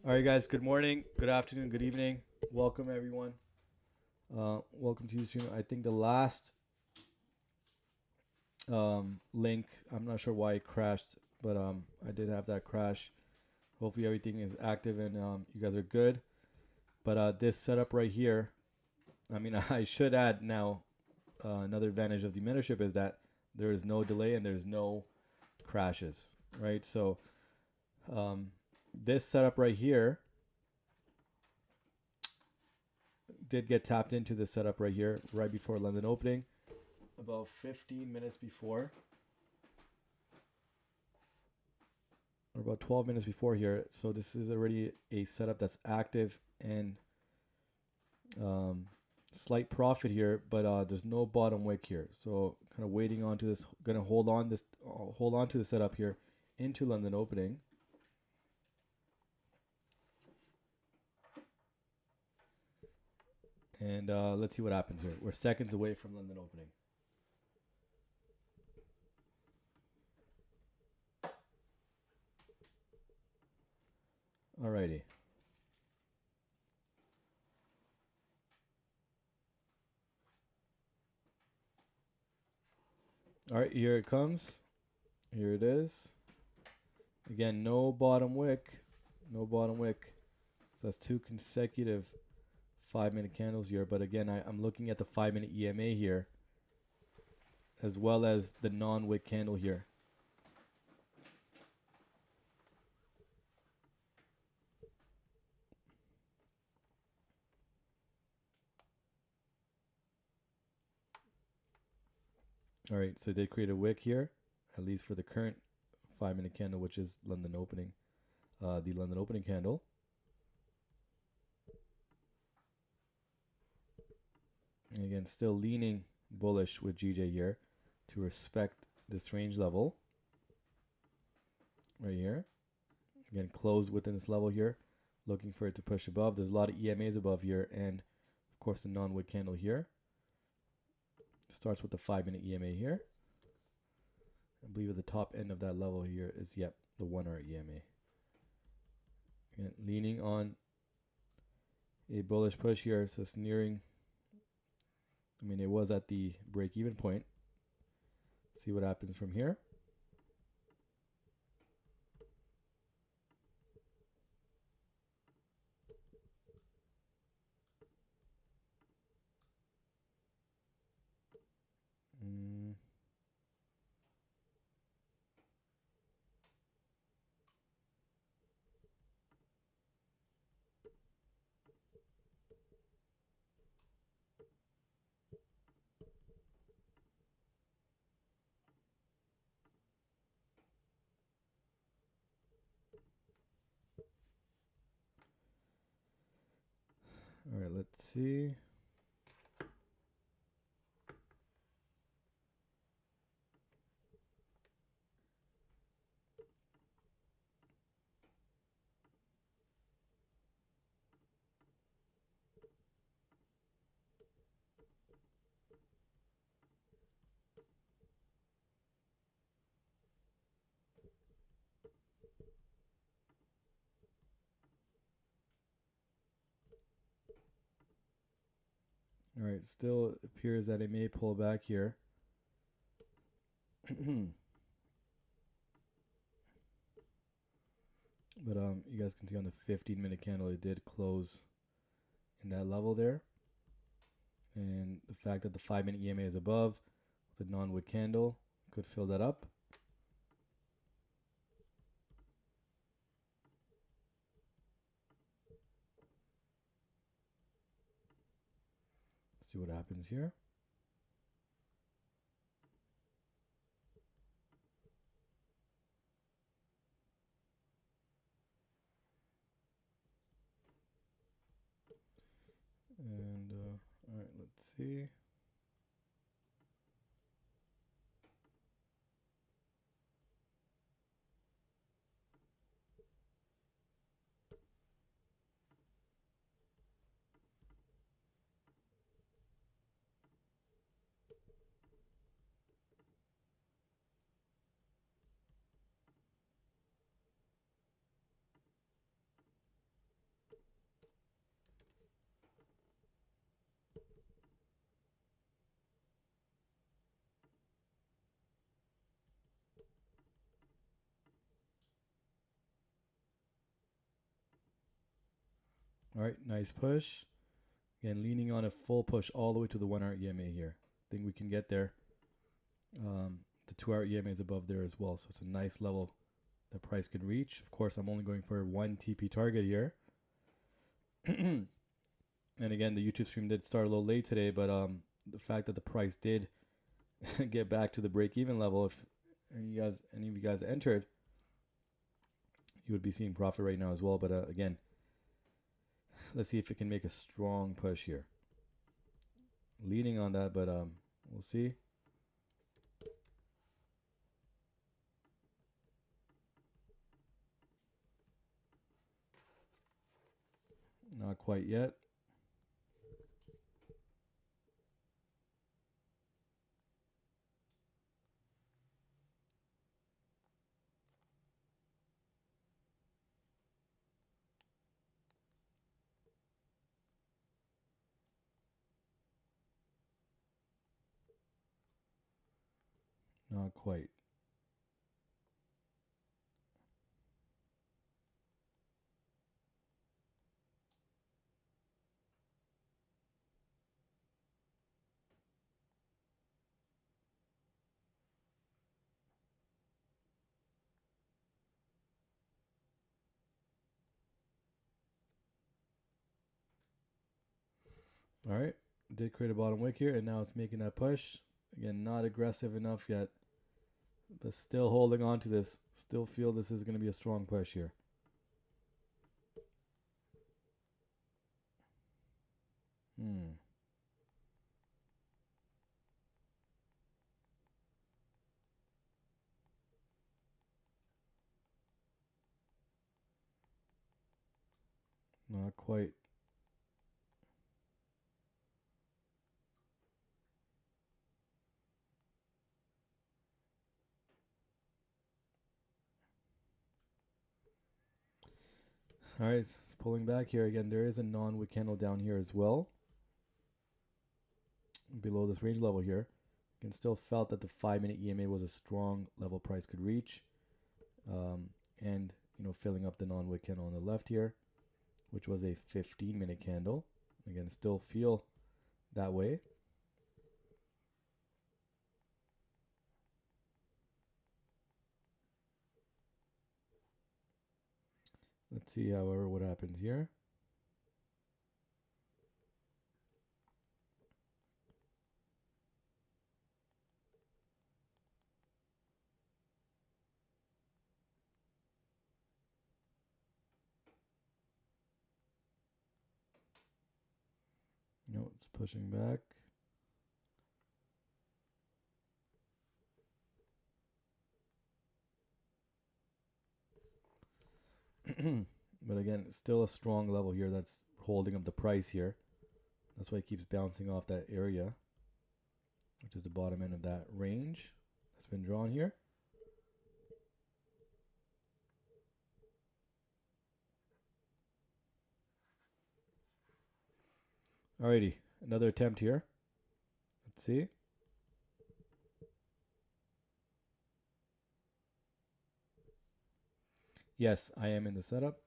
All right, guys. Good morning, good afternoon, good evening. Welcome, everyone. Welcome to YouTube. I think the last link, I'm not sure why it crashed, but I did have that crash. Hopefully, everything is active and you guys are good. But this setup right here, I mean, I should add now another advantage of the mentorship is that there is no delay and there's no crashes, right? So this setup right here did get tapped into the setup right here, right before London opening, about 15 minutes before, or about 12 minutes before here. So this is already a setup that's active and slight profit here, but there's no bottom wick here. So kind of waiting on to this, gonna hold on to the setup here into London opening. And let's see what happens here. We're seconds away from London opening. Alrighty. All right, here it comes. Here it is. Again, no bottom wick. No bottom wick. So that's two consecutive 5-minute candles here. But again, I'm looking at the 5-minute EMA here, as well as the non-wick candle here. All right, so they create a wick here, at least for the current 5-minute candle, which is London opening, the London opening candle. And again, still leaning bullish with GJ here to respect this range level right here. Again, closed within this level here, looking for it to push above. There's a lot of EMAs above here, and of course the non-wick candle here. Starts with the 5-minute EMA here. I believe at the top end of that level here is, yep, the 1-hour EMA. Again, leaning on a bullish push here, so it's nearing, I mean, it was at the break-even point. See what happens from here. All right, let's see. All right, still appears that it may pull back here. But you guys can see on the 15-minute candle, it did close in that level there. And the fact that the 5-minute EMA is above with a non-wick candle could fill that up. See what happens here. And all right, let's see. All right, nice push. Again, leaning on a full push all the way to the 1 hour EMA here. I think we can get there. The 2 hour EMA is above there as well, so it's a nice level the price could reach. Of course, I'm only going for one TP target here. And again, the YouTube stream did start a little late today, but the fact that the price did get back to the break-even level, if any of you guys entered, you would be seeing profit right now as well. But again, let's see if it can make a strong push here. Leaning on that, but we'll see. Not quite yet. Not quite. All right, did create a bottom wick here, and now it's making that push. Again, not aggressive enough yet, but still holding on to this. Still feel this is going to be a strong push here. Not quite. All right, it's pulling back here again. There is a non-wick candle down here as well, below this range level here. And still felt that the 5-minute EMA was a strong level price could reach, and filling up the non-wick candle on the left here, which was a 15-minute candle. Again, still feel that way. Let's see, however, what happens here. No, it's pushing back. But again, it's still a strong level here that's holding up the price here. That's why it keeps bouncing off that area, which is the bottom end of that range that's been drawn here. Alrighty, another attempt here. Let's see. Yes, I am in the setup.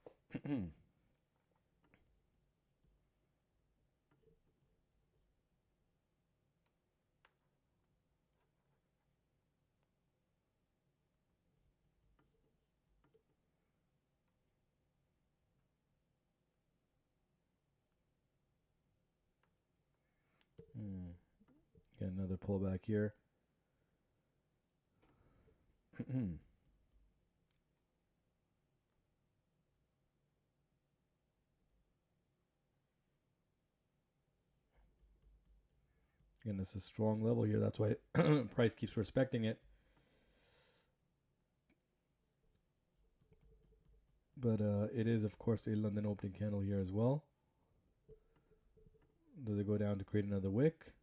Get another pullback here. Again, this is a strong level here. That's why price keeps respecting it. But it is, of course, a London opening candle here as well. Does it go down to create another wick?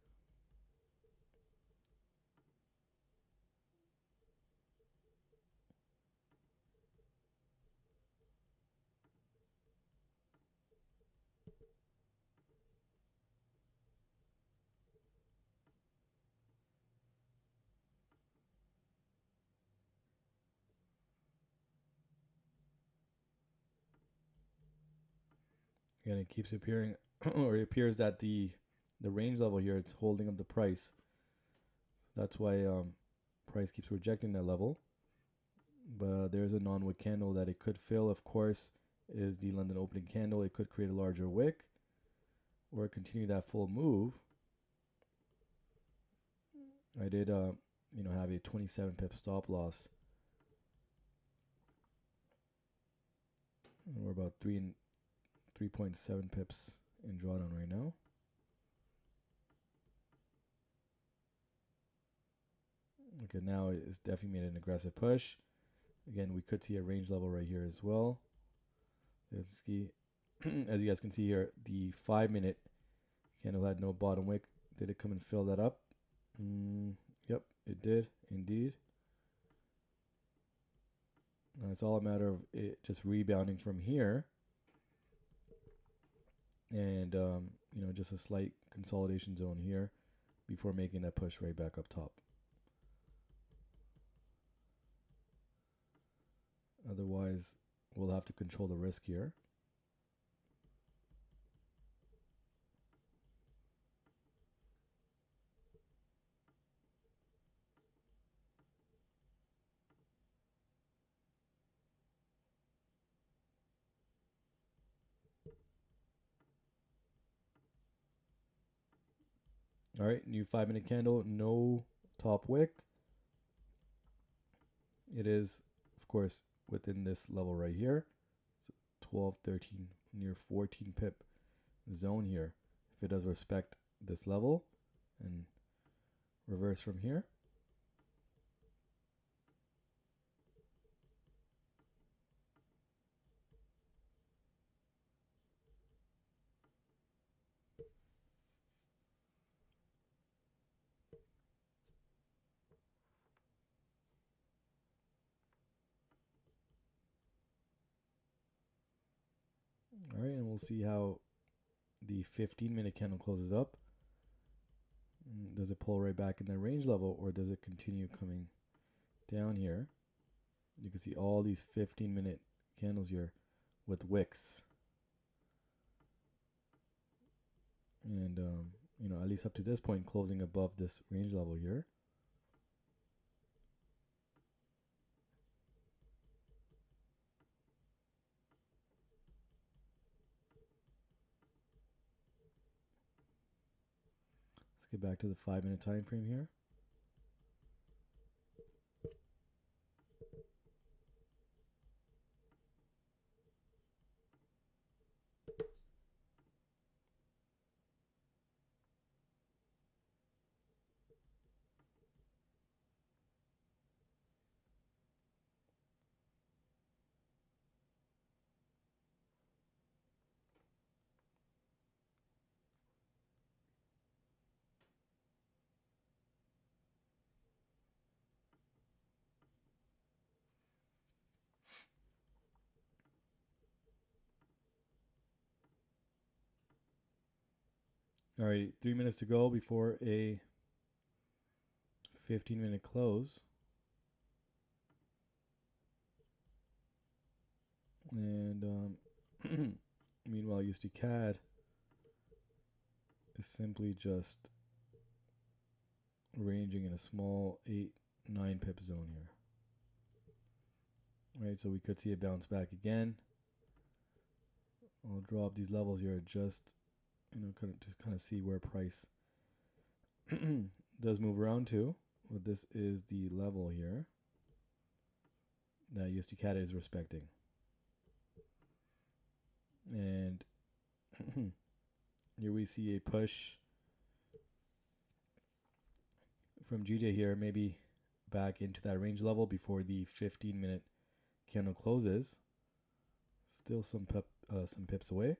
Again, it keeps appearing, or it appears that the range level here, it's holding up the price. So that's why price keeps rejecting that level. But there's a non-wick candle that it could fill. Of course, is the London opening candle. It could create a larger wick or continue that full move. I did, have a 27 pip stop loss. And we're about 3.7 pips in drawdown right now. Okay, now it's definitely made an aggressive push. Again, we could see a range level right here as well. As you guys can see here, the 5-minute candle had no bottom wick. Did it come and fill that up? Yep, it did indeed. Now it's all a matter of it just rebounding from here, and just a slight consolidation zone here before making that push right back up top. Otherwise, we'll have to control the risk here. All right, new 5-minute candle, no top wick. It is, of course, within this level right here. It's 12, 13, near 14 pip zone here. If it does respect this level and reverse from here. All right, and we'll see how the 15-minute candle closes up. Does it pull right back in that range level, or does it continue coming down here? You can see all these 15-minute candles here with wicks. And, at least up to this point, closing above this range level here. Let's get back to the 5-minute time frame here. All right, 3 minutes to go before a 15-minute close. And meanwhile, USD CAD is simply just ranging in a small 8-9 pip zone here. All right, so we could see a bounce back again. I'll draw up these levels here just kind of see where price does move around to. But this is the level here that USD CAD is respecting. And here we see a push from GJ here, maybe back into that range level before the 15-minute candle closes. Still some pips away,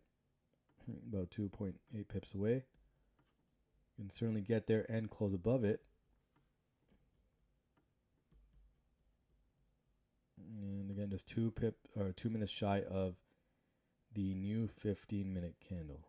about 2.8 pips away. You can certainly get there and close above it. And again, just 2 minutes shy of the new 15-minute candle.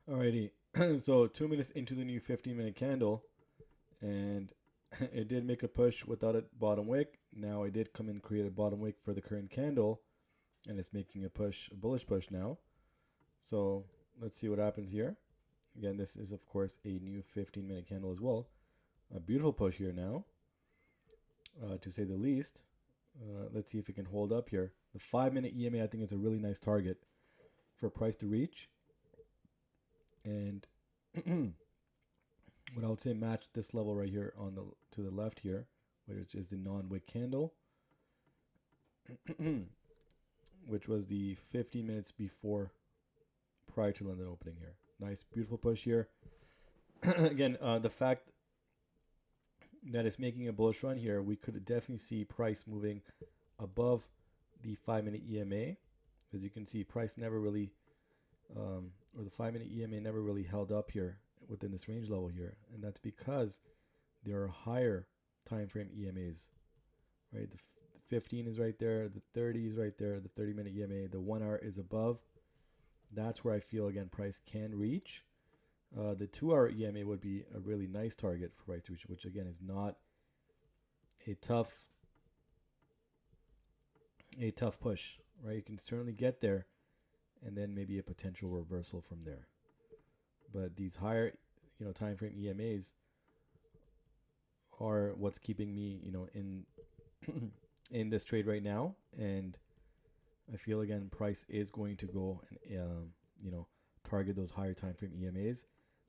Alrighty, so 2 minutes into the new 15-minute candle, and it did make a push without a bottom wick. Now it did come and create a bottom wick for the current candle, and it's making a push, a bullish push now. So let's see what happens here. Again, this is of course a new 15-minute candle as well. A beautiful push here now, to say the least. Let's see if it can hold up here. The 5-minute EMA I think is a really nice target for price to reach. And what I would say match this level right here on the to the left here, which is the non-wick candle, which was the 15 minutes before prior to London opening here. Nice, beautiful push here. Again, the fact that it's making a bullish run here, we could definitely see price moving above the 5-minute EMA. As you can see, price never really, or the 5-minute EMA never really held up here within this range level here, and that's because there are higher time frame EMAs, right? The 15 is right there, the 30 is right there, the 30-minute EMA, the 1 hour is above. That's where I feel again price can reach. The 2-hour EMA would be a really nice target for price to reach, which again is not a tough push, right? You can certainly get there, and then maybe a potential reversal from there. But these higher, time frame EMAs are what's keeping me, in in this trade right now. And I feel again price is going to go and target those higher time frame EMAs,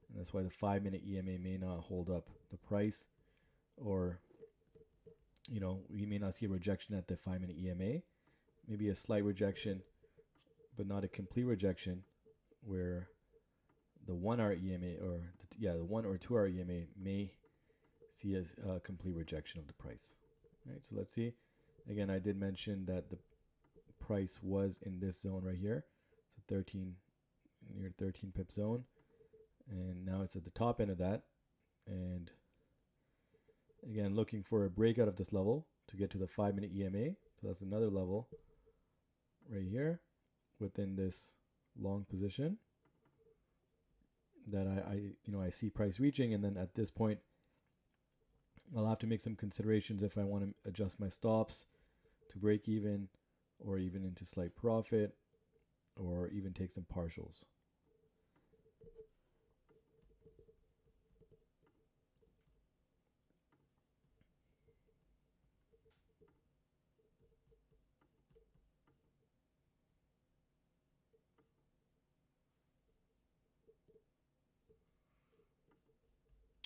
and that's why the 5-minute EMA may not hold up the price, or we may not see a rejection at the 5-minute EMA, maybe a slight rejection, but not a complete rejection, where the 1-hour EMA or the 1 or 2-hour EMA may see as a complete rejection of the price. Right, so let's see. Again, I did mention that the price was in this zone right here. It's a near 13 pip zone, and now it's at the top end of that. And again, looking for a breakout of this level to get to the 5-minute EMA. So that's another level right here within this long position that I see price reaching. And then at this point, I'll have to make some considerations if I want to adjust my stops to break even, or even into slight profit, or even take some partials.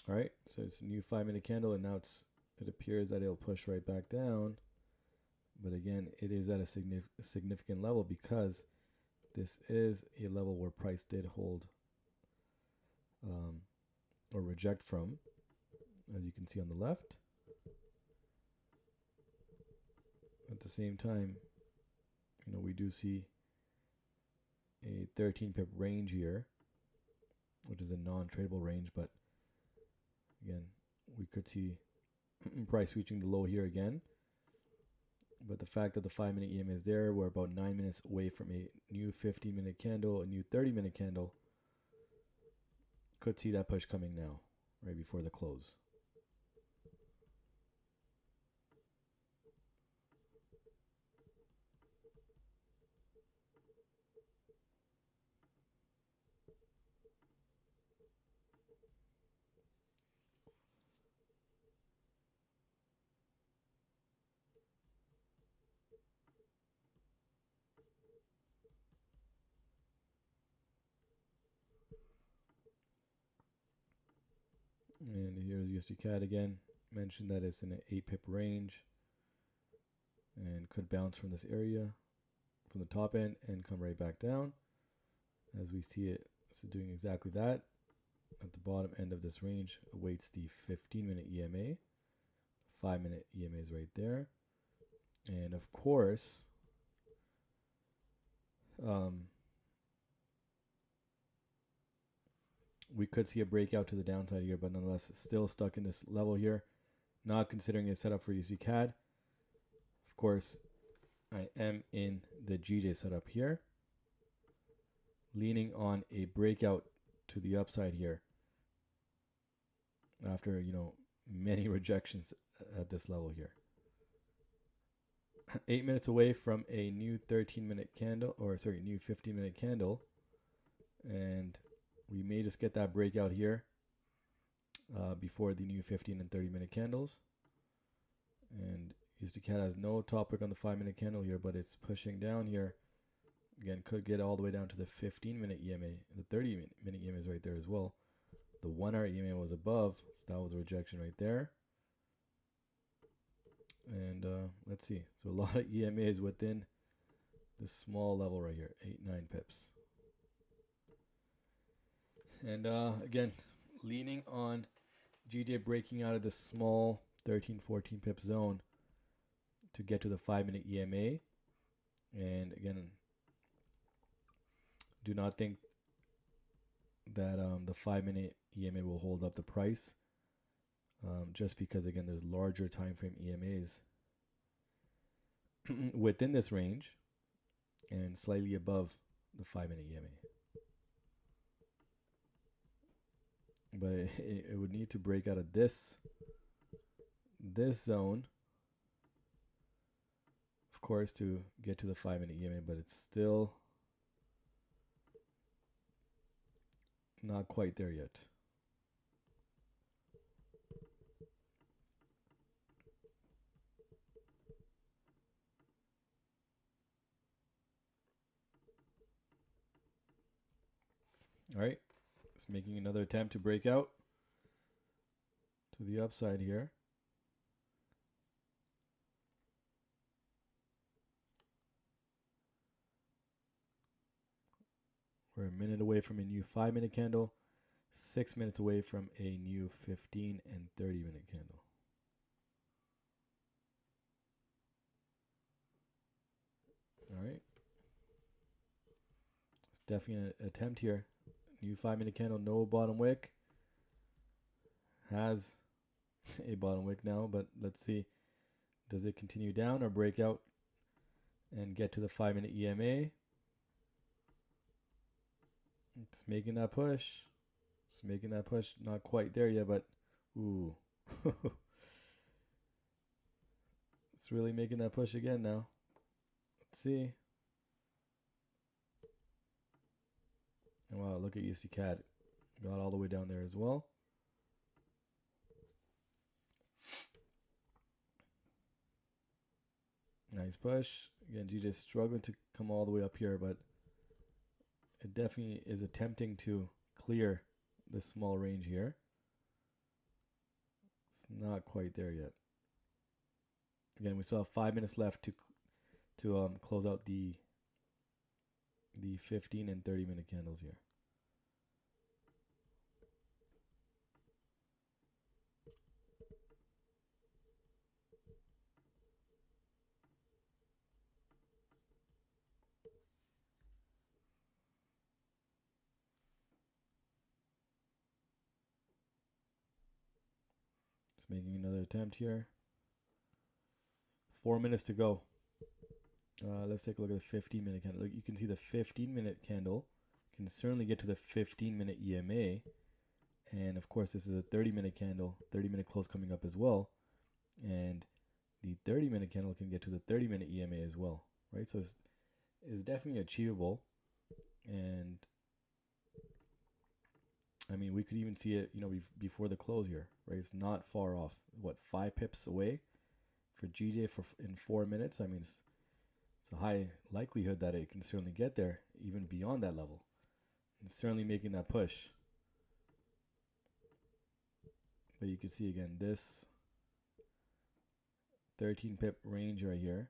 All right, so it's a new 5-minute candle, and now it appears that it'll push right back down. But again, it is at a significant level, because this is a level where price did hold or reject from, as you can see on the left. At the same time, we do see a 13 pip range here, which is a non-tradable range, but again, we could see price reaching the low here again. But the fact that the 5-minute EMA is there, we're about 9 minutes away from a new 15-minute candle, a new 30-minute candle. Could see that push coming now, right before the close. And here's USD CAD again. Mentioned that it's in an 8 pip range and could bounce from this area, from the top end, and come right back down. As we see it, it's doing exactly that. At the bottom end of this range awaits the 15-minute EMA. 5-minute EMA is right there. And of course, we could see a breakout to the downside here, but nonetheless, still stuck in this level here. Not considering a setup for USD CAD. Of course, I am in the GJ setup here, leaning on a breakout to the upside here after, you know, many rejections at this level here. 8 minutes away from a new 13-minute candle, or sorry, new 15-minute candle, and we may just get that breakout here before the new 15 and 30-minute candles. And USD-CAD has no top wick on the 5-minute candle here, but it's pushing down here. Again, could get all the way down to the 15-minute EMA. The 30-minute EMA is right there as well. The 1-hour EMA was above, so that was a rejection right there. And let's see. So a lot of EMAs within this small level right here, 8-9 pips. And again, leaning on GJ breaking out of the small 13-14 pip zone to get to the 5-minute EMA. And again, do not think that the 5-minute EMA will hold up the price, just because again there's larger time frame EMAs within this range and slightly above the 5-minute EMA. But it would need to break out of this zone, of course, to get to the 5-minute EMA, but it's still not quite there yet. All right, it's making another attempt to break out to the upside here. We're a minute away from a new 5-minute candle, 6 minutes away from a new 15 and 30-minute candle. All right. It's definitely an attempt here. New 5-minute candle, no bottom wick. Has a bottom wick now, but let's see. Does it continue down or break out and get to the 5-minute EMA? It's making that push. It's making that push. Not quite there yet, but ooh. It's really making that push again now. Let's see. And wow, look at USD-CAD. Got all the way down there as well. Nice push. Again, GJ struggling to come all the way up here, but it definitely is attempting to clear this small range here. It's not quite there yet. Again, we still have 5 minutes left to close out the 15 and 30-minute candles here. Just making another attempt here. 4 minutes to go. Let's take a look at the 15-minute candle. Look, you can see the 15-minute candle can certainly get to the 15-minute EMA. And of course, this is a 30-minute candle, 30-minute close coming up as well. And the 30-minute candle can get to the 30-minute EMA as well, right? So it's definitely achievable. And I mean, we could even see it, you know, before the close here, right? It's not far off. What, 5 pips away for GJ in 4 minutes? I mean, it's a high likelihood that it can certainly get there, even beyond that level. It's certainly making that push. But you can see again, this 13 pip range right here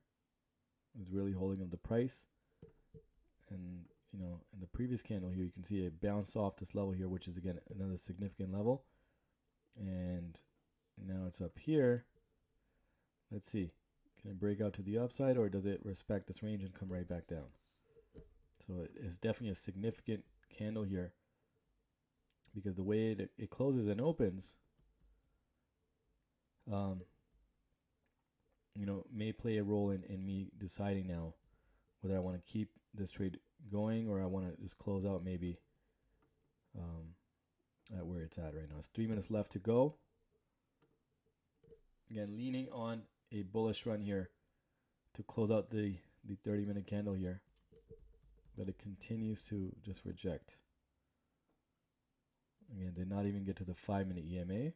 is really holding up the price. And, you know, in the previous candle here, you can see it bounced off this level here, which is, again, another significant level. And now it's up here. Let's see. Can it break out to the upside, or does it respect this range and come right back down? So it's definitely a significant candle here, because the way it closes and opens, you know, may play a role in me deciding now whether I want to keep this trade going or I want to just close out maybe at where it's at right now. It's 3 minutes left to go. Again, leaning on a bullish run here to close out the 30-minute candle here, but it continues to just reject. Again, did not even get to the 5-minute EMA.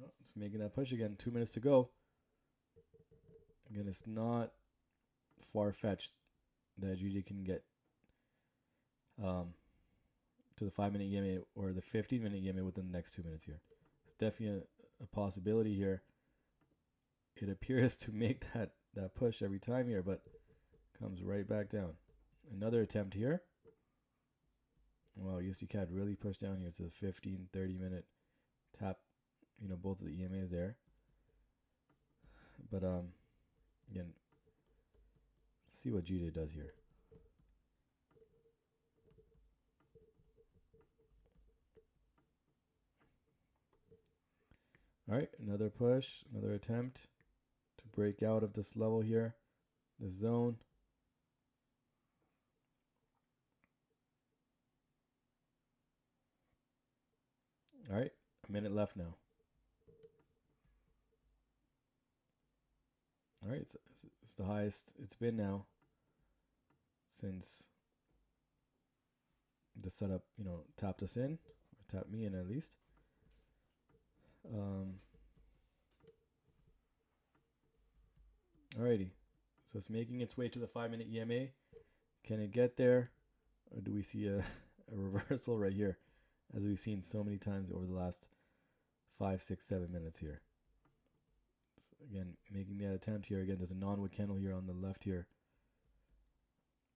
Oh, it's making that push again. 2 minutes to go. Again, it's not far-fetched that GJ can get to the 5-minute EMA or the 15-minute EMA within the next 2 minutes here. It's definitely a possibility here. It appears to make that push every time here, but comes right back down. Another attempt here. Wow, USD CAD really pushed down here to the 15, 30-minute tap, both of the EMAs there. But again, let's see what GJ does here. All right, another push, another attempt to break out of this level here, this zone. All right, a minute left now. All right, it's the highest it's been now since the setup, tapped us in, or tapped me in at least. Alrighty, so it's making its way to the 5-minute EMA. Can it get there, or do we see a reversal right here, as we've seen so many times over the last 5, 6, 7 minutes here? So again, making that attempt here. Again, there's a non-wick candle here on the left here.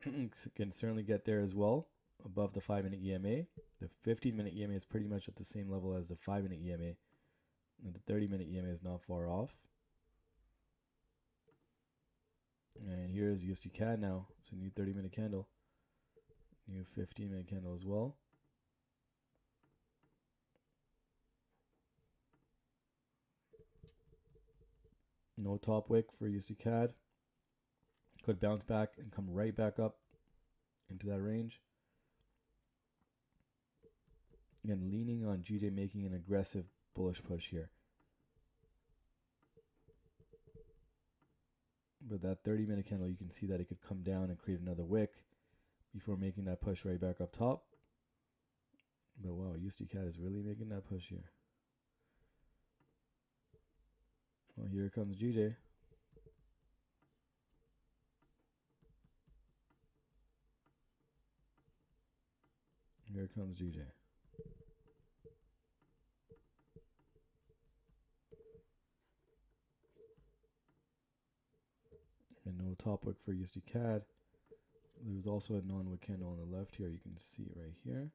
Can certainly get there as well, above the 5-minute EMA. The 15-minute EMA is pretty much at the same level as the 5-minute EMA, and the 30-minute EMA is not far off. And here's USD CAD now. It's a new 30-minute candle, new 15-minute candle as well. No top wick for USD CAD. Could bounce back and come right back up into that range. Again, leaning on GJ making an aggressive bullish push here. But that 30-minute candle, you can see that it could come down and create another wick before making that push right back up top. But wow, USD CAD is really making that push here. Well, here comes GJ. Here comes GJ. And no top wick for USD CAD. There's also a non-wick candle on the left here. You can see it right here.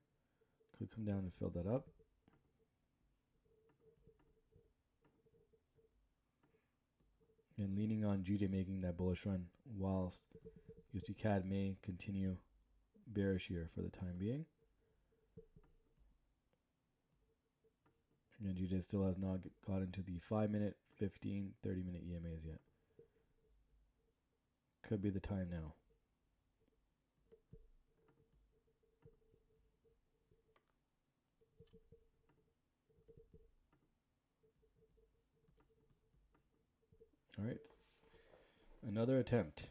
Could come down and fill that up. And leaning on GJ making that bullish run, whilst USD CAD may continue bearish here for the time being. Again, GJ still has not got into the 5-minute, 15, 30-minute EMAs yet. Could be the time now. All right, another attempt.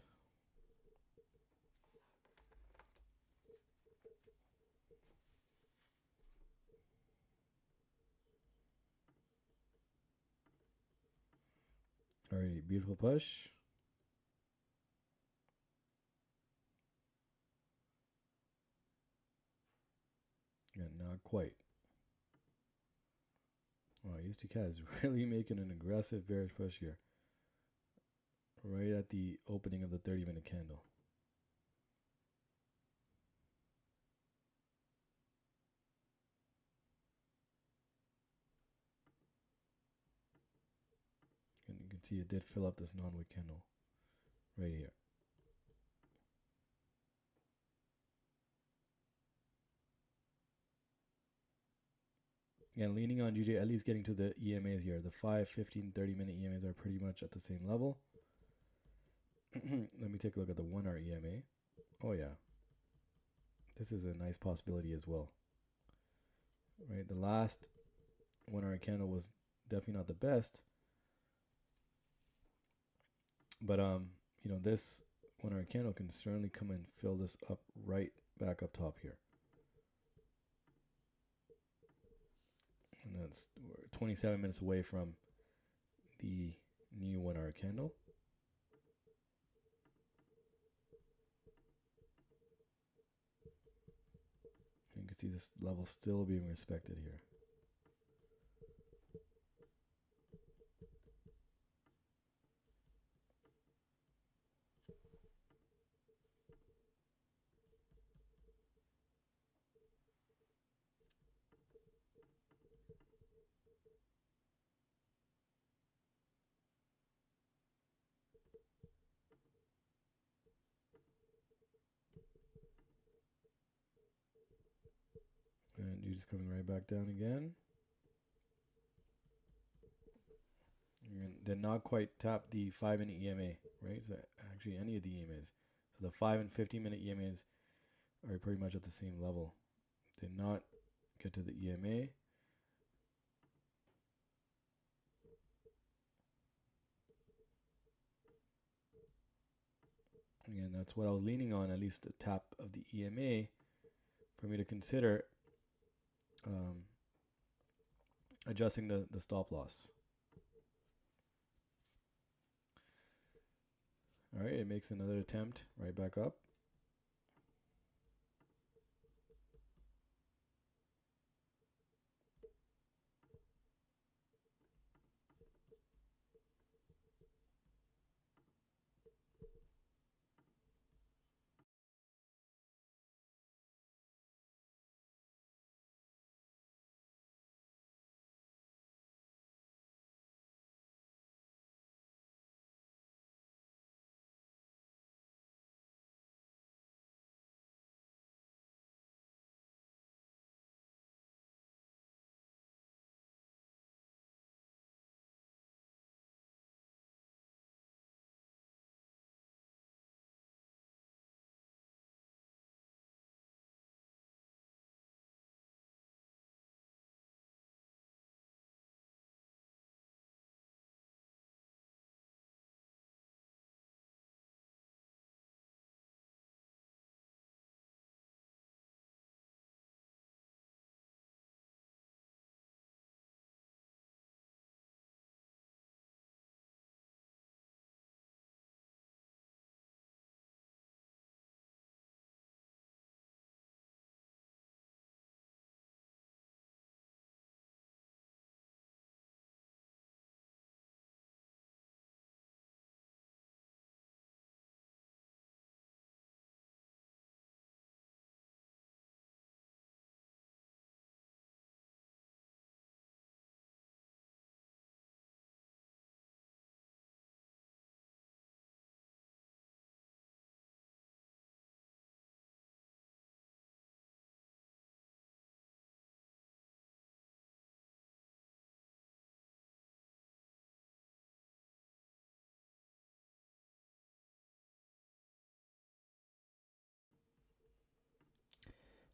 Alrighty, beautiful push. Yeah, not quite. Wow, USD CAD is really making an aggressive bearish push here. Right at the opening of the 30-minute candle. And you can see it did fill up this non-wick candle right here. Again, leaning on GJ, at least getting to the EMAs here. The 5, 15, 30-minute EMAs are pretty much at the same level. Let me take a look at the 1 hour EMA. Oh yeah. this is a nice possibility as well. Right, the last 1 hour candle was definitely not the best, but you know, this 1 hour candle can certainly come and fill this up right back up top here. And that's 27 minutes away from the new 1 hour candle. You can see this level still being respected here. And you're just coming right back down again. And then not quite tap the 5-minute EMA, right? So actually any of the EMAs. So the 5 and 15-minute EMAs are pretty much at the same level. Did not get to the EMA. Again, that's what I was leaning on, at least the tap of the EMA for me to consider adjusting the stop loss. All right, it makes another attempt right back up.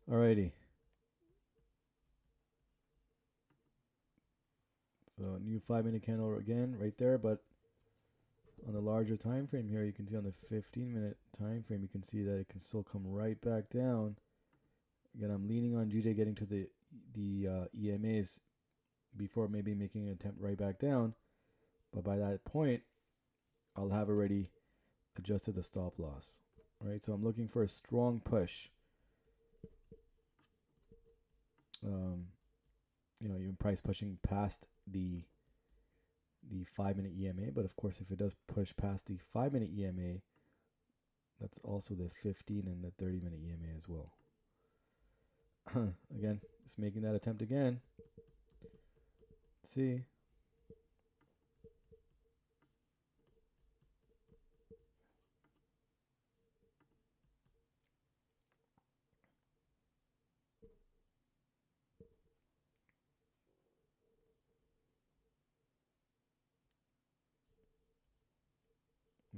Alrighty. So new 5-minute candle again right there, but on the larger time frame here, you can see on the 15-minute time frame, you can see that it can still come right back down. Again, I'm leaning on GJ getting to the EMAs before maybe making an attempt right back down, but by that point, I'll have already adjusted the stop loss. All right, so I'm looking for a strong push. You know, even price pushing past the 5-minute EMA, but of course, if it does push past the 5-minute EMA, that's also the 15 and the 30-minute EMA as well. Again, just making that attempt again. Let's see.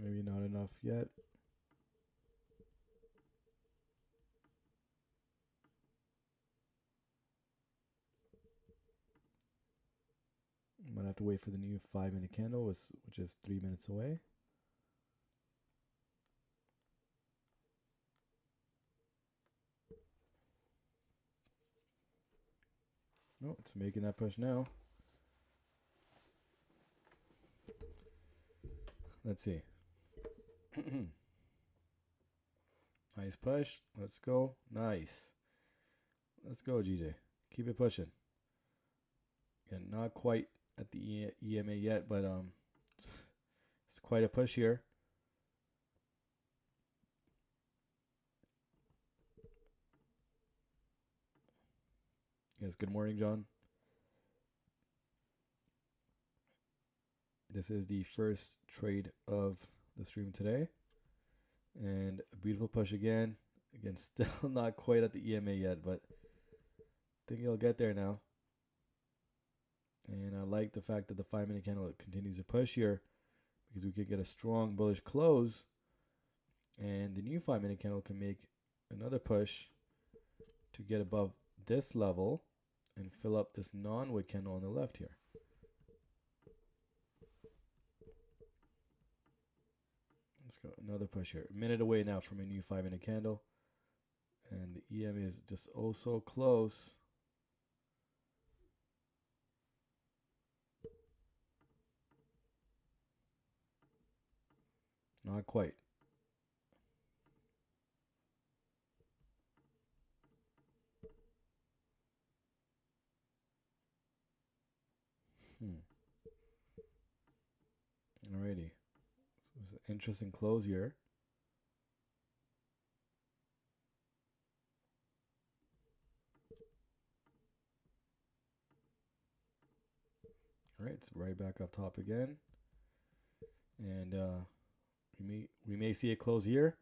Maybe not enough yet. have to wait for the new 5-minute candle, which is 3 minutes away. No, it's making that push now. Let's see. Nice push. Let's go. Nice. Let's go, GJ. Keep it pushing. Again, not quite at the EMA yet, but it's quite a push here. Yes, good morning, John. This is the first trade of the stream today. And a beautiful push again. Again, still not quite at the EMA yet, but I think it'll get there now. And I like the fact that the 5-minute candle continues to push here because we could get a strong bullish close. And the new 5-minute candle can make another push to get above this level and fill up this non-wick candle on the left here. Let's go, another push here. A minute away now from a new 5-minute candle. And the EMA is just oh so close. Not quite. Alrighty. So it's an interesting close here. Alright, it's right back up top again. And we may see a close here.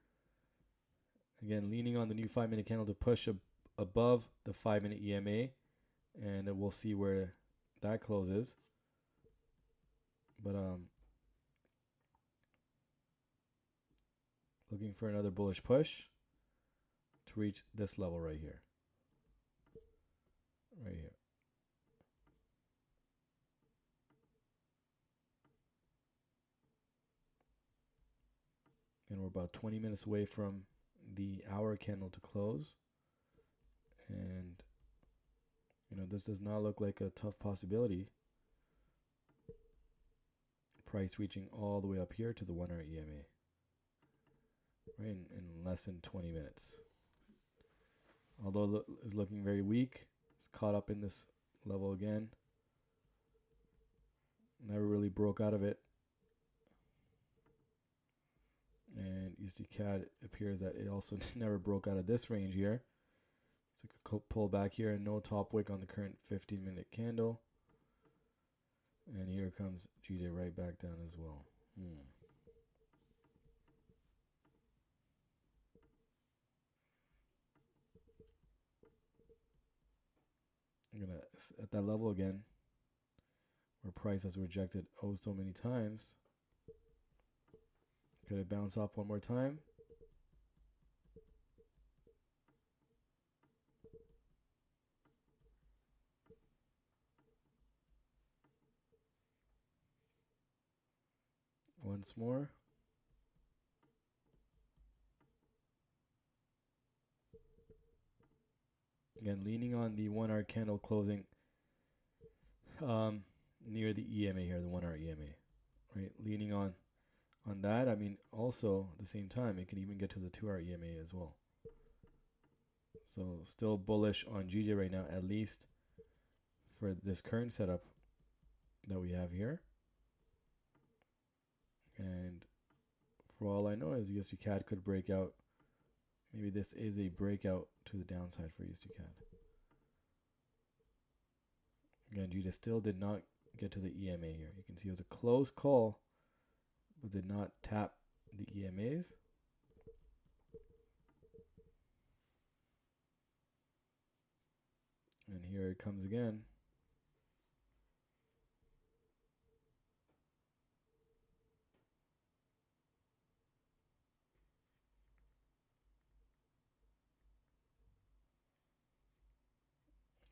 Again, leaning on the new 5-minute candle to push above the 5-minute EMA. And we'll see where that closes. But looking for another bullish push to reach this level right here. Right here. And we're about 20 minutes away from the hour candle to close. And, you know, this does not look like a tough possibility. Price reaching all the way up here to the 1 hour EMA. Right, in less than 20 minutes. Although it's looking very weak, it's caught up in this level again. Never really broke out of it. And USD-CAD appears that it also never broke out of this range here. It's like a pull back here and no top wick on the current 15-minute candle. And here comes GJ right back down as well. I'm gonna at that level again, where price has rejected oh so many times. Could it bounce off one more time? Once more. Again, leaning on the 1 hour candle closing near the EMA here, the 1 hour EMA. Right, leaning on that. I mean, also at the same time, it can even get to the 2 hour EMA as well. So still bullish on GJ right now, at least for this current setup that we have here. And for all I know is USD-CAD could break out. Maybe this is a breakout to the downside for USD-CAD. Again, GJ still did not get to the EMA here. You can see it was a close call, but did not tap the EMAs. And here it comes again.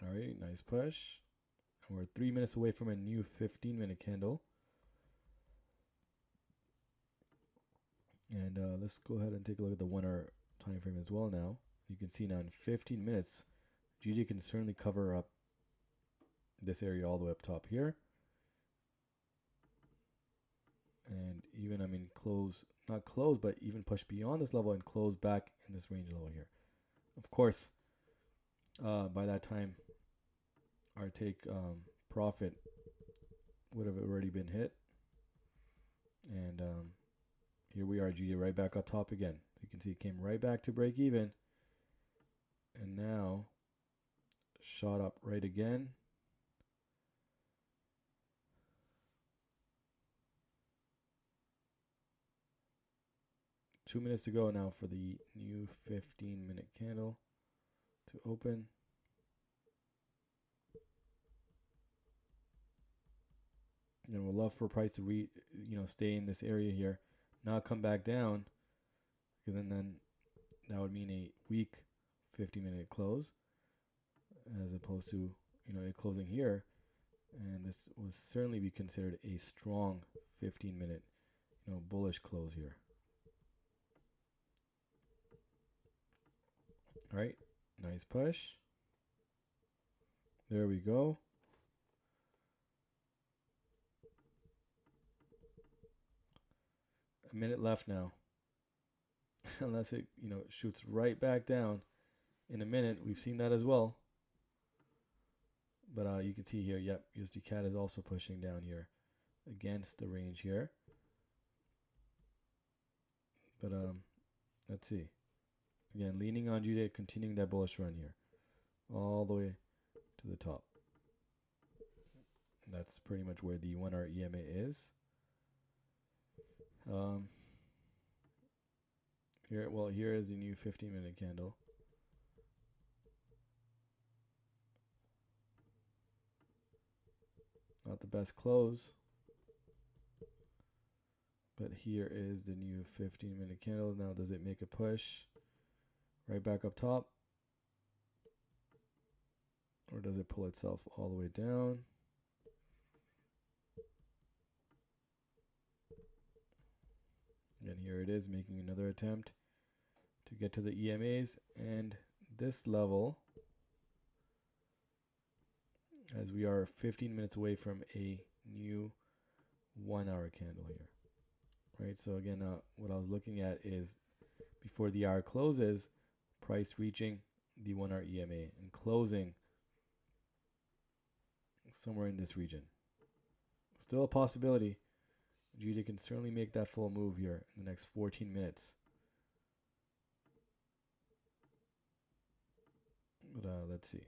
All right, nice push. And we're 3 minutes away from a new 15-minute candle. And let's go ahead and take a look at the 1 hour time frame as well now. You can see now in 15 minutes, GJ can certainly cover up this area all the way up top here. And even, I mean, close, not close, but even push beyond this level and close back in this range level here. Of course, by that time, our take profit would have already been hit. And here we are, GJ right back up top again. You can see it came right back to break even. And now shot up right again. Two minutes to go now for the new 15-minute candle to open. And we'd love for price to stay in this area here, not come back down, because then that would mean a weak 15-minute close, as opposed to it closing here, and this would certainly be considered a strong 15-minute bullish close here. All right, nice push. There we go. A minute left now. Unless it shoots right back down in a minute. We've seen that as well. But you can see here, yep, USD CAD is also pushing down here against the range here. But let's see. Again, leaning on GJ, continuing that bullish run here, all the way to the top. That's pretty much where the 1 hour EMA is. Here is the new 15-minute candle. Not the best close, but here is the new 15-minute candle. Now, does it make a push right back up top, or does it pull itself all the way down? And here it is, making another attempt to get to the EMAs, and this level, as we are 15 minutes away from a new 1 hour candle here, right? So again, what I was looking at is before the hour closes, price reaching the 1 hour EMA and closing somewhere in this region. Still a possibility. GJ can certainly make that full move here in the next 14 minutes. But let's see.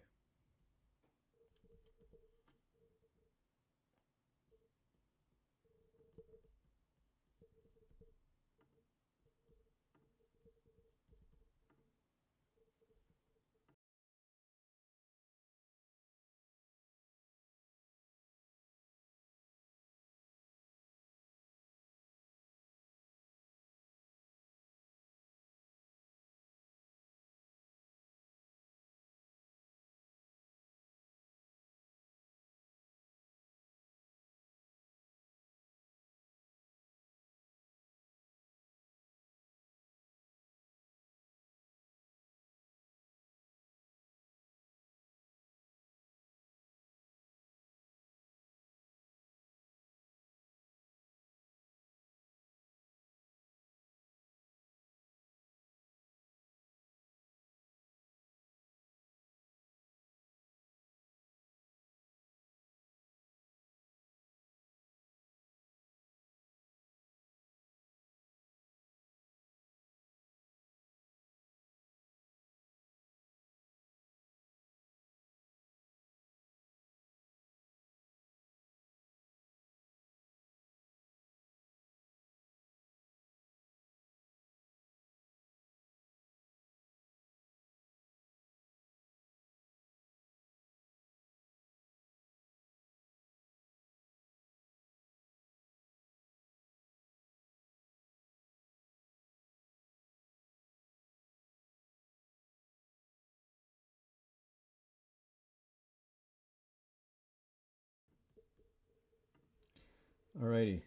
Alrighty.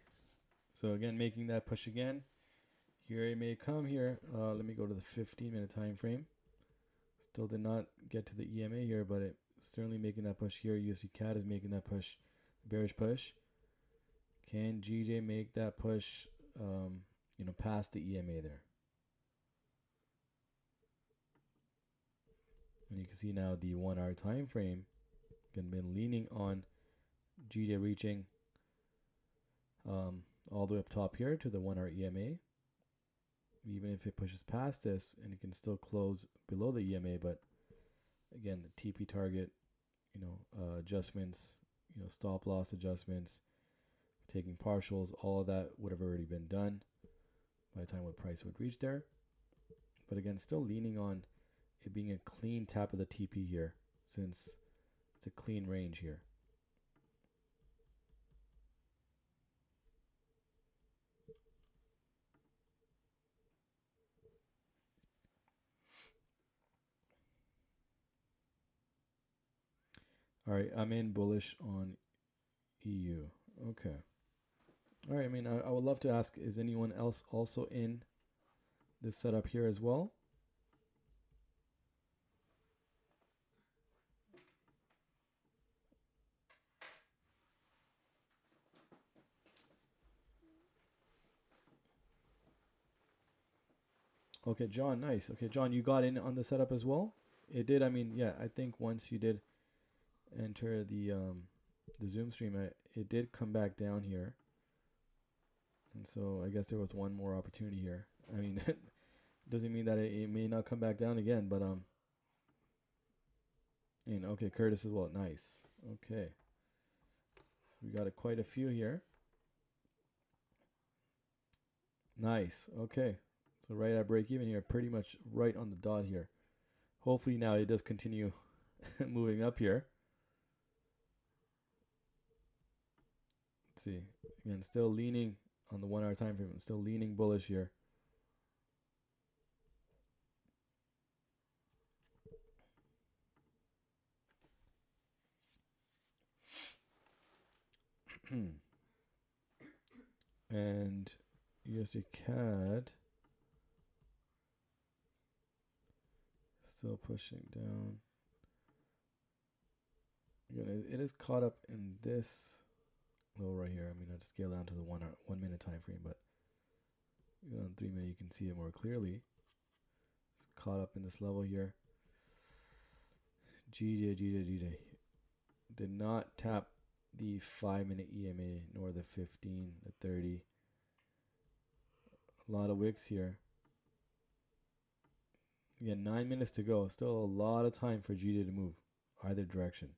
So again, making that push again. Here it may come here. Let me go to the 15-minute time frame. Still did not get to the EMA here, but it's certainly making that push here. USD CAD is making that push, bearish push. Can GJ make that push, past the EMA there? And you can see now the 1 hour time frame, again, been leaning on GJ reaching all the way up top here to the 1 hour EMA. Even if it pushes past this, and it can still close below the EMA, but again, the TP target, adjustments, stop loss adjustments, taking partials, all of that would have already been done by the time what price would reach there. But again, still leaning on it being a clean tap of the TP here, since it's a clean range here. All right, I'm in bullish on EU. Okay. All right, I would love to ask, is anyone else also in this setup here as well? Okay, John, nice. Okay, John, you got in on the setup as well? It did, yeah, I think once you did enter the Zoom stream, it did come back down here. And so I guess there was one more opportunity here. Doesn't mean that it may not come back down again, but okay, Curtis as well. Nice. Okay. We got quite a few here. Nice. Okay. So right at break even here, pretty much right on the dot here. Hopefully now it does continue moving up here. Let's see. Again, still leaning on the 1 hour time frame. Still leaning bullish here. And USD CAD still pushing down. Again, it is caught up in this low right here. I have to scale down to the 1 minute time frame, but even on 3 minute you can see it more clearly. It's caught up in this level here. GJ did not tap the 5 minute EMA nor the 15, the 30. A lot of wicks here. Again, 9 minutes to go. Still a lot of time for GJ to move either direction.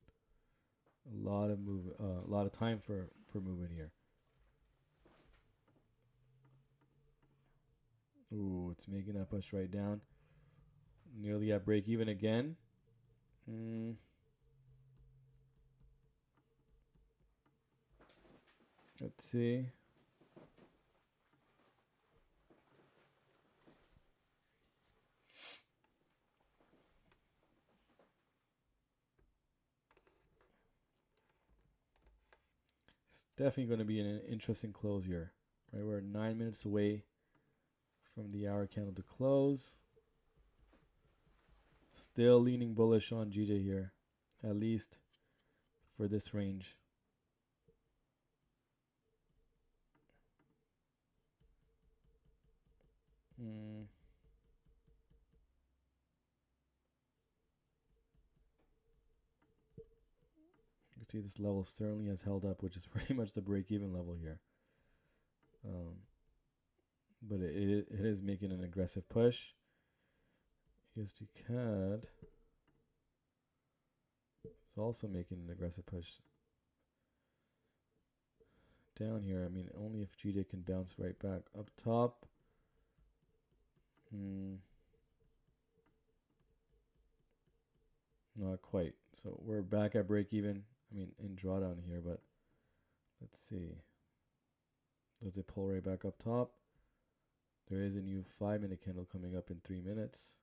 A lot of time for movement here. Ooh, it's making that push right down. Nearly at break even again. Let's see. It's definitely going to be an interesting close here. Right, we're 9 minutes away from the hour candle to close. Still leaning bullish on GJ here, at least for this range. You can see this level certainly has held up, which is pretty much the break-even level here. But it is making an aggressive push. USD CAD is also making an aggressive push down here. Only if GJ can bounce right back up top. Not quite. So we're back at break even. In drawdown here, but let's see. Does it pull right back up top? There is a new 5 minute candle coming up in 3 minutes.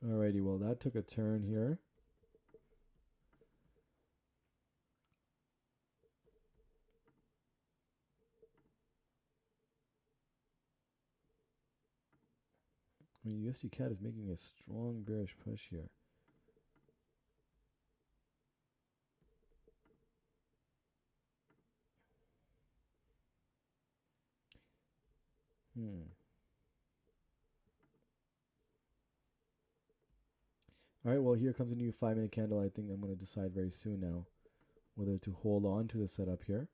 Alrighty, well that took a turn here. I mean, USD CAD is making a strong bearish push here. Alright, well here comes a new 5-minute candle. I think I'm going to decide very soon now whether to hold on to the setup here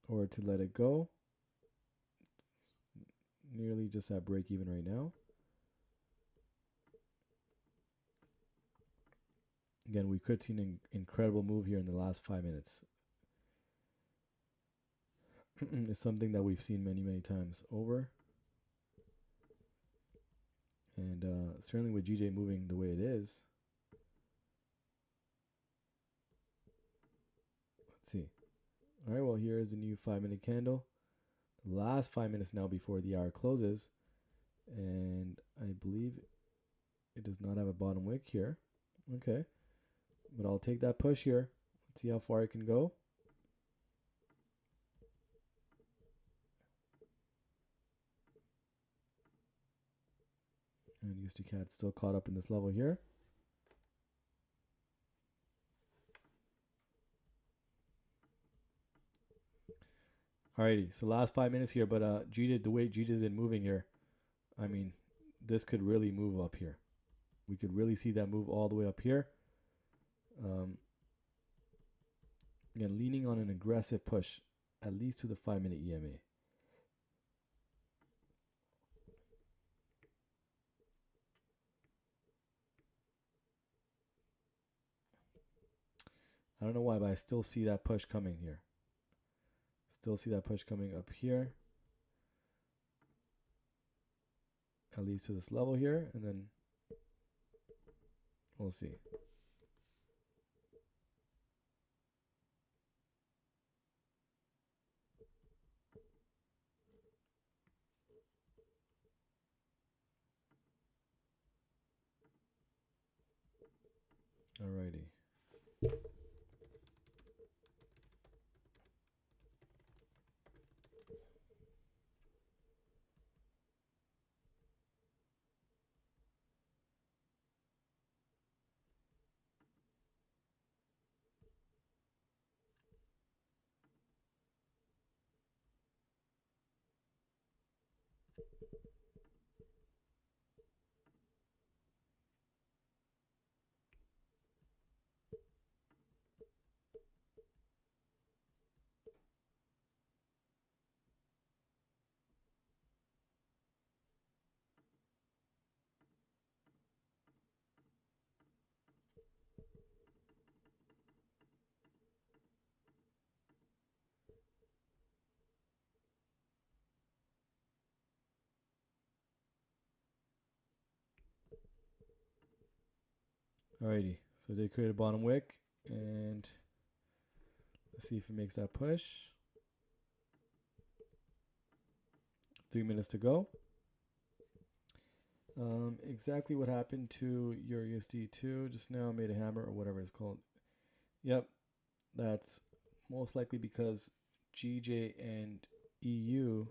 or to let it go. Nearly just at break even right now. Again, we could see an incredible move here in the last 5 minutes. It's something that we've seen many times over. And certainly with GJ moving the way it is. Let's see. All right, well, here is a new 5-minute candle. The last 5 minutes now before the hour closes. And I believe it does not have a bottom wick here. Okay. But I'll take that push here. Let's see how far I can go. And USD CAD still caught up in this level here. Alrighty, so last 5 minutes here, but the way GJ's been moving here, I mean, this could really move up here. We could really see that move all the way up here. Again, leaning on an aggressive push, at least to the 5-minute EMA. I don't know why, but I still see that push coming here. Still see that push coming up here. At least to this level here, and then we'll see. Alrighty. Alrighty, so they create a bottom wick, and let's see if it makes that push. 3 minutes to go. Exactly what happened to your USD2 just now, made a hammer or whatever it's called. Yep, that's most likely because GJ and EU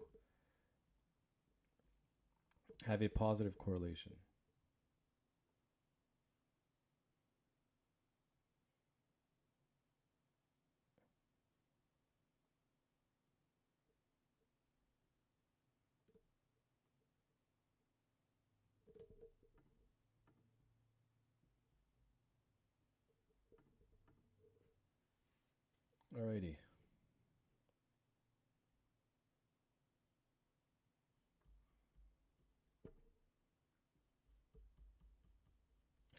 have a positive correlation. Alrighty.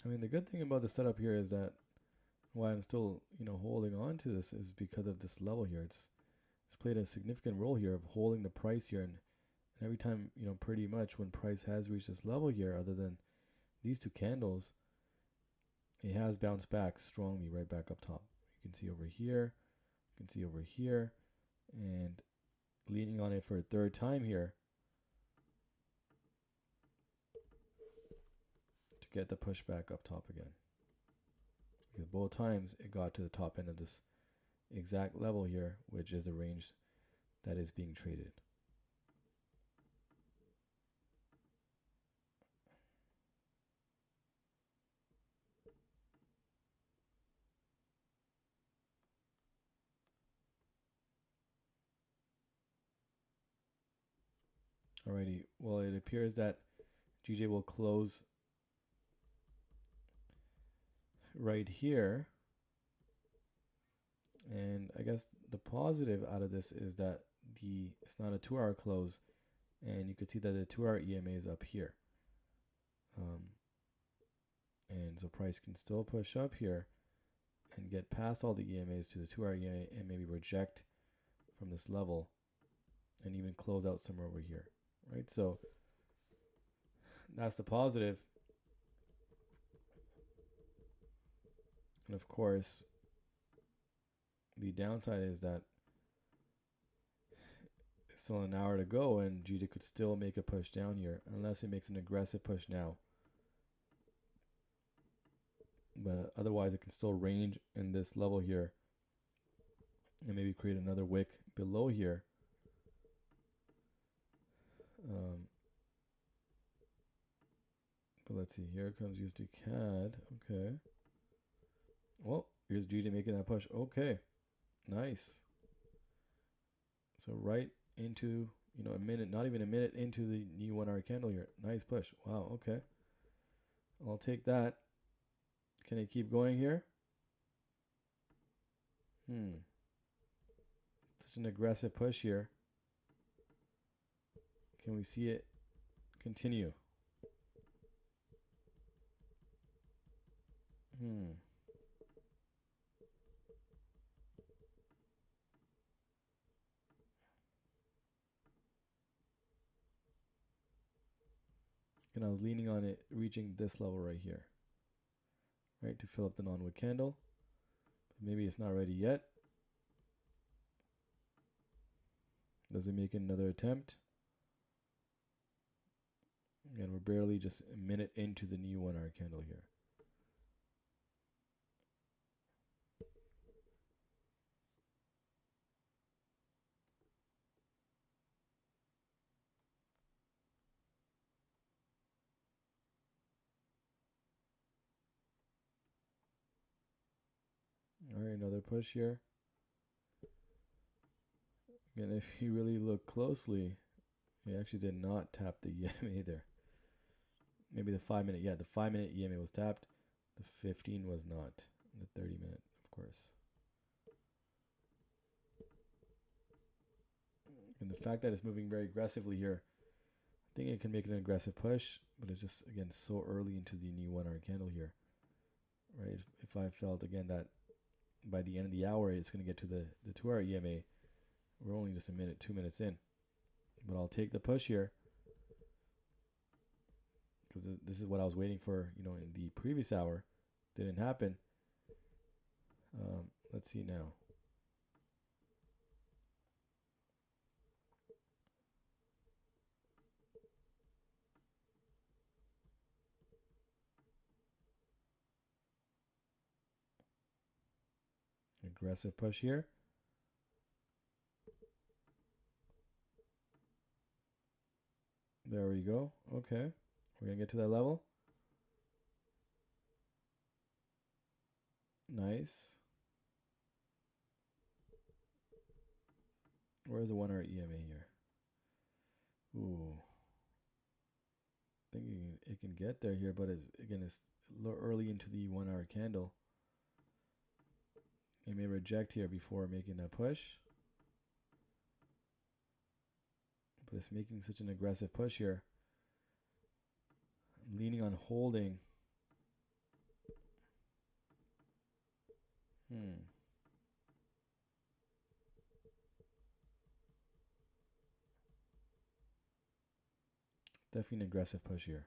I mean, the good thing about the setup here is that why I'm still, holding on to this is because of this level here. It's played a significant role here of holding the price here, and every time, pretty much when price has reached this level here, other than these two candles, it has bounced back strongly right back up top. You can see over here, you can see over here, and leaning on it for a third time here. get the pushback up top again. Because both times it got to the top end of this exact level here, which is the range that is being traded. Alrighty, well, it appears that GJ will close right here. And I guess the positive out of this is that it's not a 2-hour close, and you could see that the 2-hour EMA is up here. And so price can still push up here and get past all the EMAs to the 2-hour EMA and maybe reject from this level and even close out somewhere over here, right? So that's the positive. And of course, the downside is that it's still an hour to go and GJ could still make a push down here unless it makes an aggressive push now. But otherwise, it can still range in this level here and maybe create another wick below here. But let's see, here comes USD CAD. Okay. Well, here's GJ making that push. Okay. Nice. So right into, a minute, not even a minute into the new 1-hour candle here. Nice push. Wow, okay. I'll take that. Can it keep going here? Such an aggressive push here. Can we see it continue? And I was leaning on it reaching this level right here, right, to fill up the non-wick candle. But maybe it's not ready yet. Does it make another attempt? And we're barely just a minute into the new 1-hour candle here. All right, another push here. Again, if you really look closely, it actually did not tap the EMA there. Maybe the 5-minute, yeah, the 5-minute EMA was tapped. The 15 was not. The 30-minute, of course. And the fact that it's moving very aggressively here, I think it can make an aggressive push, but it's just, again, so early into the new 1-hour candle here, right? If I felt, again, that by the end of the hour, it's going to get to the 2-hour EMA, we're only just a minute, 2 minutes in. But I'll take the push here because this is what I was waiting for, in the previous hour. Didn't happen. Let's see now. Aggressive push here. There we go. Okay. We're going to get to that level. Nice. Where's the 1-hour EMA here? Ooh. I think it can get there here, but it's a little early into the 1-hour candle. It may reject here before making that push. But it's making such an aggressive push here. I'm leaning on holding. Definitely an aggressive push here.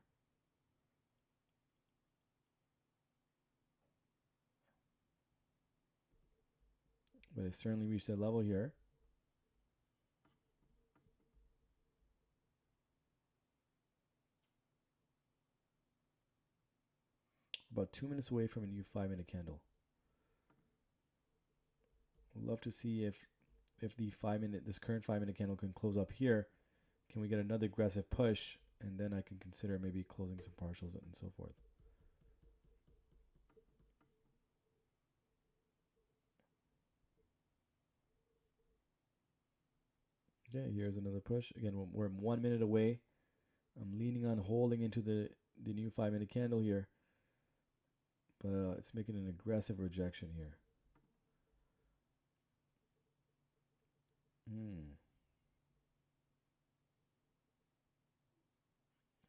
But it certainly reached that level here. about 2 minutes away from a new 5-minute candle. I'd love to see if this current 5-minute candle can close up here. Can we get another aggressive push? And then I can consider maybe closing some partials and so forth. Okay, here's another push. Again, we're 1 minute away. I'm leaning on holding into the new 5-minute candle here. But it's making an aggressive rejection here.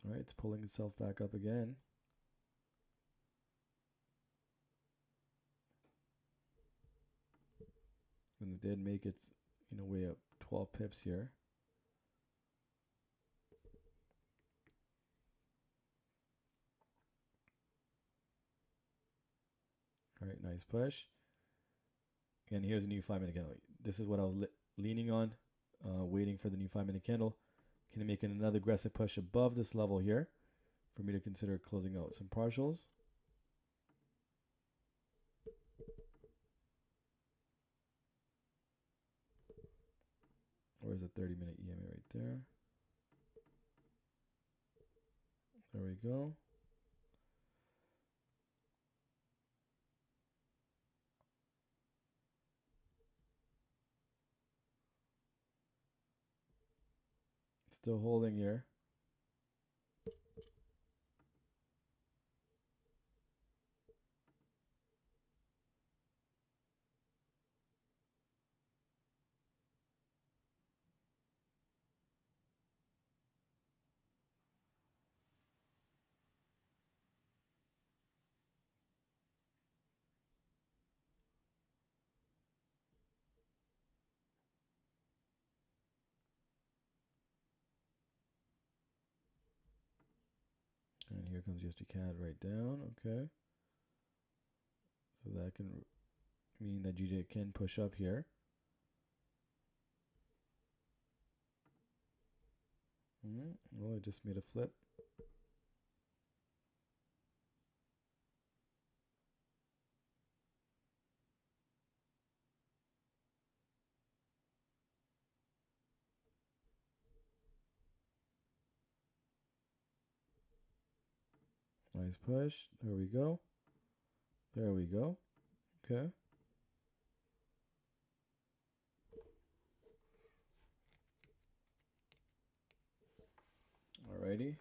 All right, it's pulling itself back up again. And it did make its way up 12 pips here. All right, nice push. And here's a new 5-minute candle. This is what I was leaning on, waiting for the new 5-minute candle. Can I make another aggressive push above this level here for me to consider closing out some partials? Where's the 30-minute EMA right there? There we go. Still holding here. And here comes USD CAD right down. Okay. So that can mean that GJ can push up here. Well, I just made a flip. Nice push. There we go. There we go. Okay. Alrighty.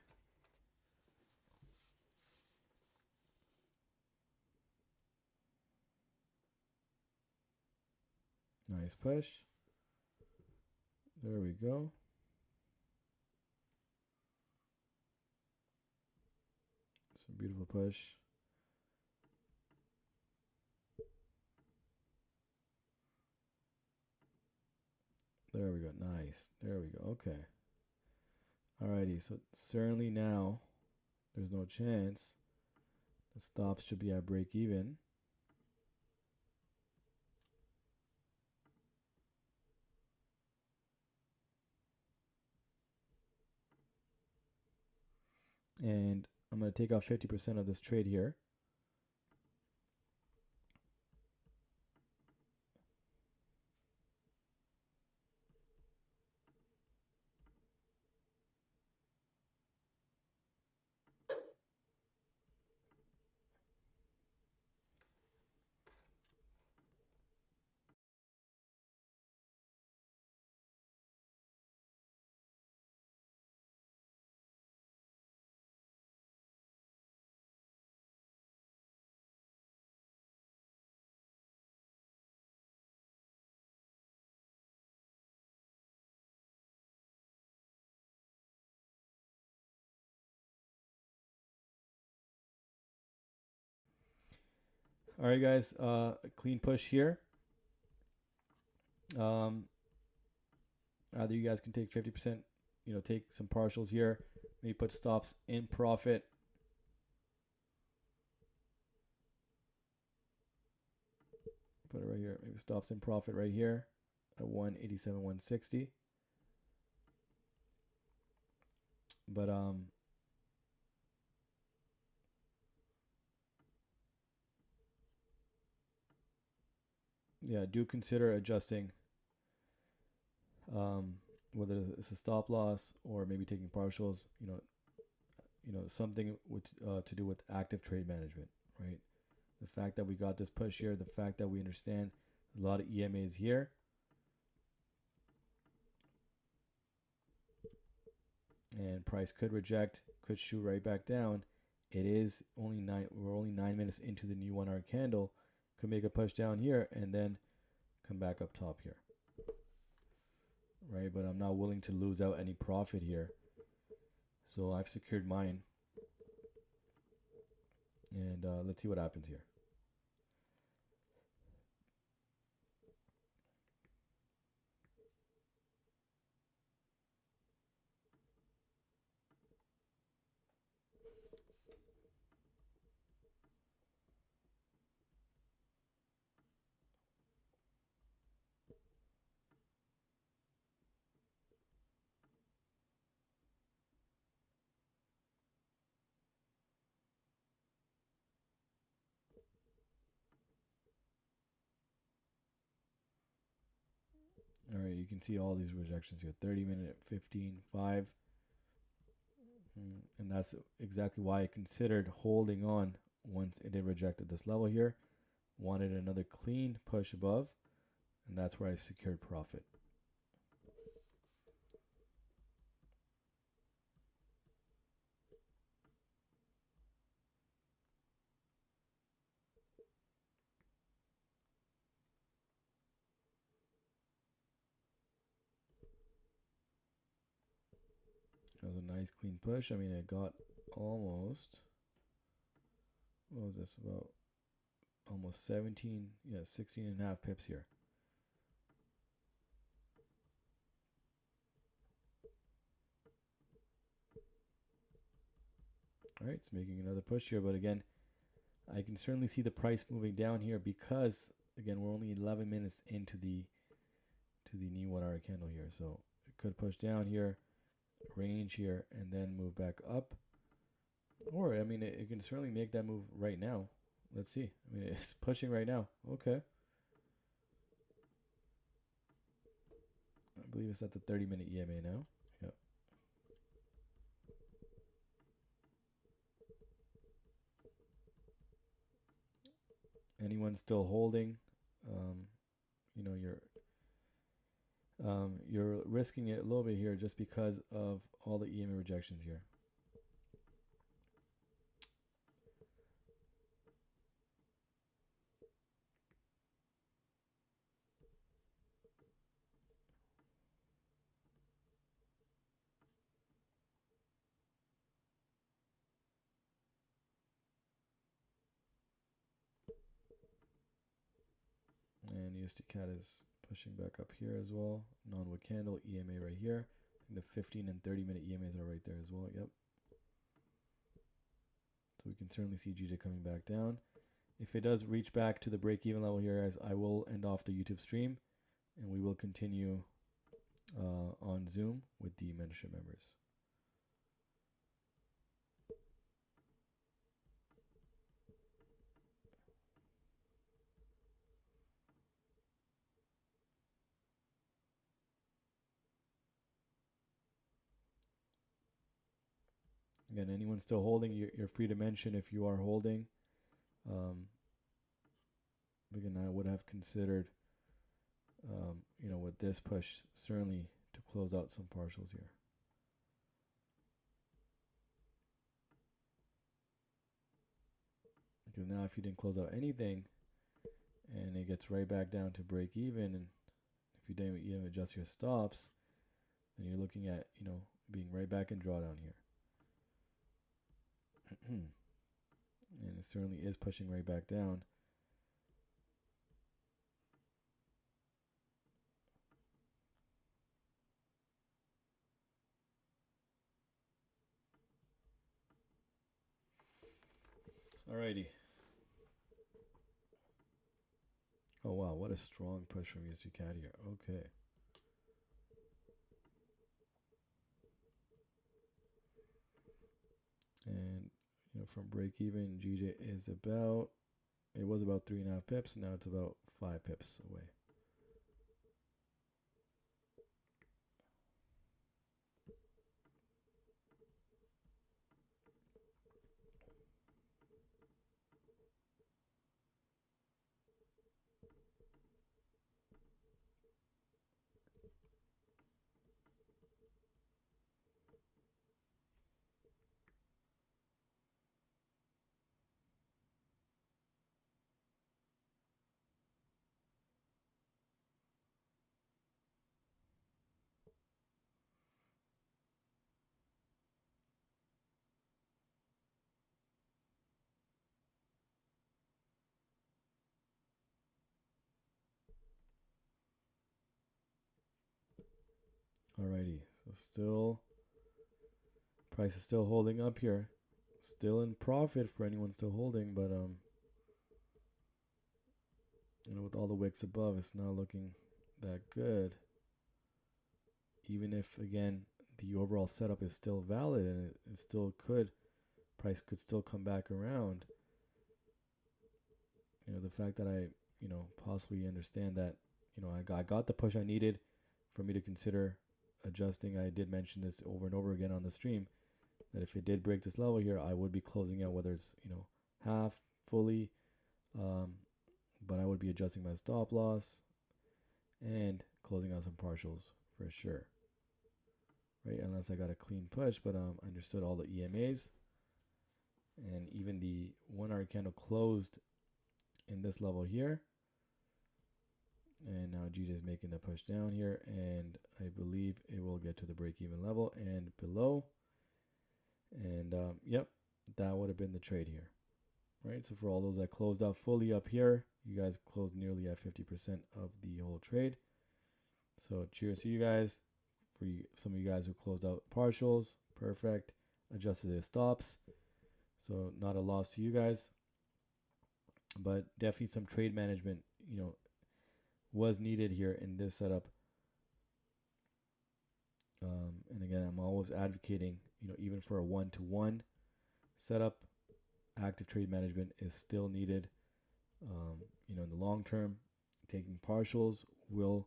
Nice push. There we go. It's a beautiful push. There we go. Nice. There we go. Okay. Alrighty. So certainly now there's no chance. The stops should be at break even. And I'm going to take off 50% of this trade here. All right, guys, clean push here. Either you guys can take 50%, take some partials here, maybe put stops in profit. Put it right here, maybe stops in profit right here at 187, 160. But yeah, do consider adjusting whether it's a stop loss or maybe taking partials. Something with to do with active trade management, right? The fact that we got this push here, the fact that we understand a lot of EMAs here, and price could reject, could shoot right back down. It is only we're only 9 minutes into the new 1 hour candle. Could make a push down here and then come back up top here, right? But I'm not willing to lose out any profit here, so I've secured mine, and let's see what happens here. All right, you can see all these rejections here: 30-minute, 15, 5, and that's exactly why I considered holding on once it had rejected this level here. Wanted another clean push above, and that's where I secured profit. That was a nice clean push. I mean, I got almost, what was this, about almost 17, 16 and a half pips here. All right, it's making another push here, but again, I can certainly see the price moving down here because, again, we're only 11 minutes into the new 1 hour candle here, so it could push down here, range here, and then move back up. Or, I mean, it can certainly make that move right now. Let's see. I mean, it's pushing right now. Okay. I believe it's at the 30-minute EMA now. Yep. Anyone still holding, you're risking it a little bit here just because of all the EMA rejections here. And USD CAD is pushing back up here as well. Non-wick candle, EMA right here. I think the 15 and 30-minute EMAs are right there as well. Yep. So we can certainly see GJ coming back down. If it does reach back to the break-even level here, guys, I will end off the YouTube stream, and we will continue on Zoom with the mentorship members. Again, anyone still holding, you're free to mention if you are holding. Again, I would have considered, with this push, certainly to close out some partials here. Because now if you didn't close out anything and it gets right back down to break even, and if you didn't even adjust your stops, then you're looking at, being right back in drawdown here. And it certainly is pushing right back down. Alrighty. Oh wow, what a strong push from USD CAD here. Okay. And from break even, GJ is about It was about 3.5 pips. Now it's about 5 pips away. Alrighty, so still, price is still holding up here. Still in profit for anyone still holding, but with all the wicks above, it's not looking that good. Even if, again, the overall setup is still valid and it still could, price could still come back around. The fact that I, possibly understand that, I got the push I needed for me to consider adjusting. I did mention this over and over again on the stream, that if it did break this level here, I would be closing out, whether it's, half, fully, but I would be adjusting my stop loss and closing out some partials for sure, right? Unless I got a clean push, but I understood all the EMAs, and even the 1 hour candle closed in this level here, and now GJ is making the push down here, and I believe it will get to the break-even level and below, and yep, that would have been the trade here, right? So for all those that closed out fully up here, you guys closed nearly at 50% of the whole trade. So cheers to you guys. For some of you guys who closed out partials, perfect, adjusted the stops, so not a loss to you guys, but definitely some trade management, was needed here in this setup. And again, I'm always advocating, even for a 1-to-1 setup, active trade management is still needed. In the long term, taking partials will,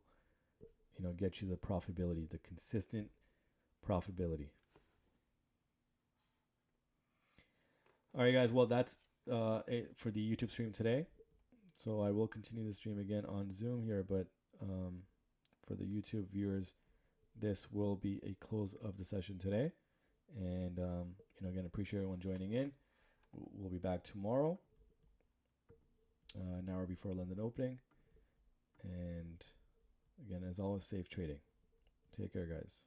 get you the profitability, the consistent profitability. All right, guys. Well, that's it for the YouTube stream today. So I will continue the stream again on Zoom here, but for the YouTube viewers, this will be a close of the session today. And again, appreciate everyone joining in. We'll be back tomorrow, an hour before London opening. And again, as always, safe trading. Take care, guys.